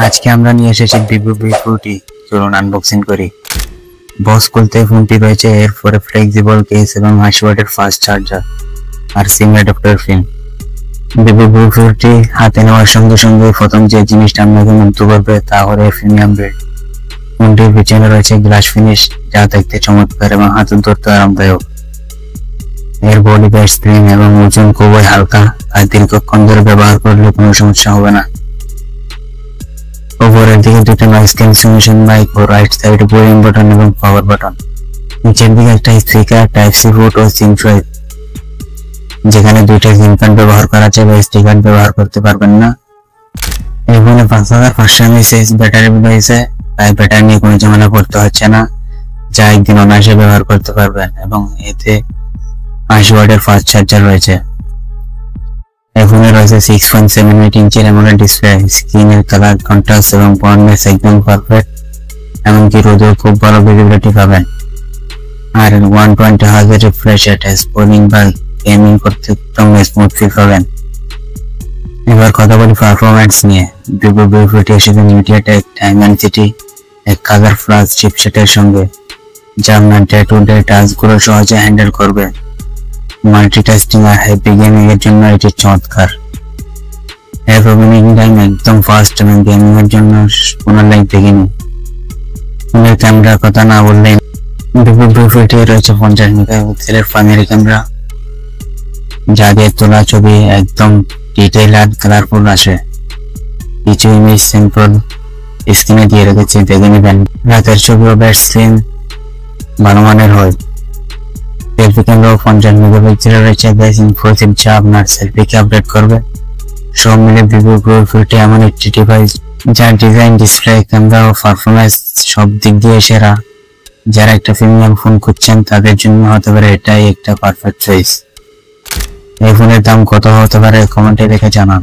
আজকে আমরা নিয়ে এসেছি ভিভো V40। চলুন আনবক্সিং করি। বক্স খুলতে ফোনটি রয়েছে, এরপরে ফ্লেক্সিবল কেস এবং 80 ওয়াটের ফাস্ট চার্জার আর সিম অ্যাডাপ্টার পিন। ভিভো V40 হাতে নেওয়ার সঙ্গে সঙ্গে প্রথম যে জিনিসটা আপনাকে মুগ্ধ করবে তা হলো প্রিমিয়াম বিল্ড। ফোনটির পিছনে রয়েছে গ্লাস ফিনিশ, যা দেখতে চমৎকার এবং হাতে ধরতে আরামদায়ক। এর বডি বেশ স্লিম এবং ওজন খুবই হালকা, আর দীর্ঘক্ষণ ধরে ব্যবহার করলে কোনো সমস্যা হবে না। উপরের দিকে দুটো নয়েজ ক্যান্সেলেশন মাইক ও রাইট সাইডে বোলিং বাটন এবং পাওয়ার বাটন। নিচের দিকে একটা স্পিকার, টাইপ সি পোর্ট ও সিম ড্রাইভ, যেখানে দুইটা সিম কার্ড ব্যবহার করা যাবে, এসডি কার্ড ব্যবহার করতে পারবেন না। এই ফোনে 5500 mAh ব্যাটারি রয়েছে, তাই ব্যাটারি নিয়ে কোনো ঝামেলা করতে হচ্ছে না, যা একদিন অনায়াসে ব্যবহার করতে পারবেন। এবং এতে 80 ওয়াটের ফাস্ট চার্জার রয়েছে। ফোনে রয়েছে 6.78 ইঞ্চির অ্যামোলেড ডিসপ্লে, স্ক্রিনের কালার কন্ট্রাস্ট এবং ব্রাইটনেস একদম পারফেক্ট, এমনকি রোদেও খুব ভালো ভিজিবিলিটি পাবেন। আর 120 Hz রিফ্রেশ রেট, স্ক্রোলিং বা গেমিং করতে একদম স্মুথ ফিল পাবেন। এবার কথা বলি পারফরম্যান্স নিয়ে। ভিভো V40 এসেছে মিডিয়াটেক ডাইমেনসিটি 1000+ চিপসেটের সঙ্গে, যা আপনার ডে টু ডে টাস্কগুলো সহজে হ্যান্ডেল করবে। মাল্টিটাস্কিং আর হ্যাপি গেমিং এর জন্য এটি চমৎকার। এর ওপেনিং টাইম একদম ফাস্ট এবং গেমিং এর জন্য কোনো লাইক দেখিনি। ফোনের ক্যামেরার কথা না বললে ভিভো V40 রয়েছে 50 মেগাপিক্সেলের প্রাইমারি ক্যামেরা, যা দিয়ে তোলা ছবি একদম ডিটেইল আর কালারফুল আসে। কিছু ইমেজ স্যাম্পল স্ক্রিনে দিয়ে রেখেছি, দেখে নেবেন। রাতের ছবিও বেশ স্লিম ভালো মানের হয়। সেলফি ক্যামেরাও 50 মেগাপিক্সেলের রয়েছে, বেশ ইনফোসিভ, যা আপনার সেলফিকে আপডেট করবে। সব মিলে ভিভো V40 এমন একটি ডিভাইস যার ডিজাইন, ডিসপ্লে, ক্যামেরা ও পারফরম্যান্স সব দিক দিয়ে সেরা। যারা একটা প্রিমিয়াম ফোন খুঁজছেন তাদের জন্য হতে পারে এটাই একটা পারফেক্ট চয়েস। এই ফোনের দাম কত হতে পারে কমেন্টে লিখে জানান।